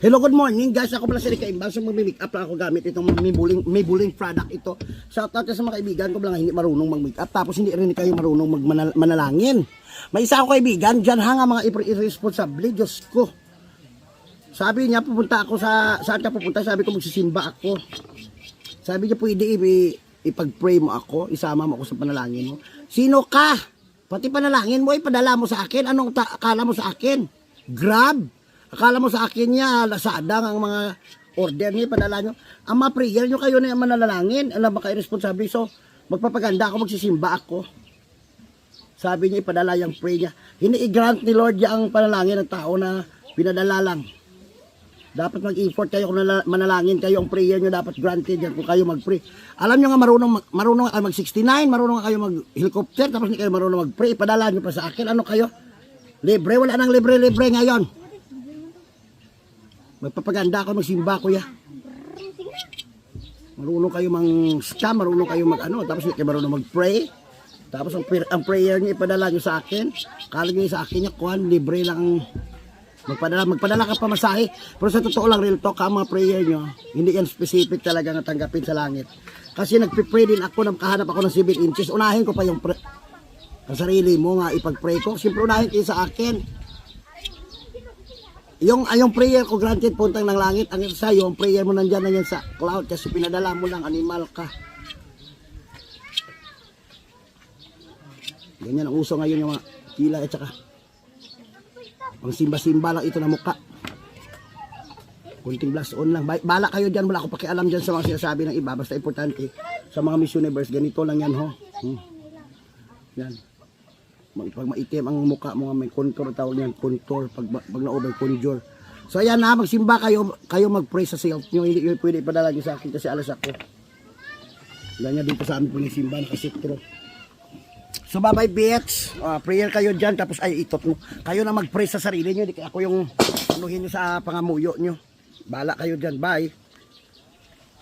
Hello, good morning guys. Ako pala si Rica Imbang. So mag-make up lang ako gamit itong may buling product ito. Shoutout sa mga kaibigan ko lang hindi marunong mag-make up. Tapos hindi rin kayo marunong manalangin. May isa ako kaibigan, dyan hanga mga irresponsible. Diyos ko. Sabi niya, pupunta ako saan ka pupunta? Sabi ko, magsisimba ako. Sabi niya, pwede ipag-pray mo ako, isama mo ako sa panalangin mo. Sino ka? Pati panalangin mo, ipadala mo sa akin. Anong akala mo sa akin? Grab? Akala mo sa akin niya, Lazada ang mga order niya, padala nyo. Ang mga prayer nyo kayo na yung mananalangin. Alam ba kayo responsable? So, magpapaganda ako, magsisimba ako. Sabi niya, ipadala yung prayer niya. Hindi i-grant ni Lord yung panalangin ng tao na pinadala lang. Dapat mag-effort kayo kung manalangin kayo. Ang prayer nyo dapat granted yan kung kayo mag-pray. Alam nyo nga, marunong kayo mag-69, marunong kayo mag-helicopter, tapos hindi kayo marunong mag-pray. Ipadala nyo pa sa akin. Ano kayo? Libre, wala nang libre-libre ngayon. Magpapaganda ako, magsimba kuya. Marunong kayo mang-scam, marunong kayo mag-ano, tapos hindi kayo marunong mag-pray. Tapos ang prayer niyo ipadala niyo sa akin. Kala niyo sa akin niya, kuhan, libre lang magpadala ka pa masahe. Pero sa totoo lang, real talk, ang mga prayer niyo, hindi yan specific talaga na tanggapin sa langit. Kasi nagpipray din ako, nakahanap ako ng 7 inches. Unahin ko pa yung ang sarili mo nga ipag-pray ko. Siyempre unahin kayo sa akin. Yung prayer ko granted puntang ng langit, ang isa yung prayer mo nandiyan na yan sa cloud kasi pinadala mo lang, animal ka. Ganyan ang uso ngayon yung mga kila at saka ang simba-simba lang ito na mukha. Kunting blast on lang. Bala kayo dyan, wala akong pakialam dyan sa mga sinasabi ng iba. Basta importante sa mga Miss Universe, ganito lang yan ho. Yan. Pag maitim ang mukha mo nga may contour tawag niyan, contour pag na-over conjure. So ayan na, magsimba kayo mag-pray sa self niyo, hindi pwede ipadala niyo sa akin kasi alas ako. Ganyan dito sa amin po yung simbahan kasi true. So bye-bye bitch. Prayer kayo diyan tapos ay itot mo. Kayo na mag-pray sa sarili niyo, hindi ako yung anuhin niyo sa pangamuyo niyo. Bala kayo diyan, bye.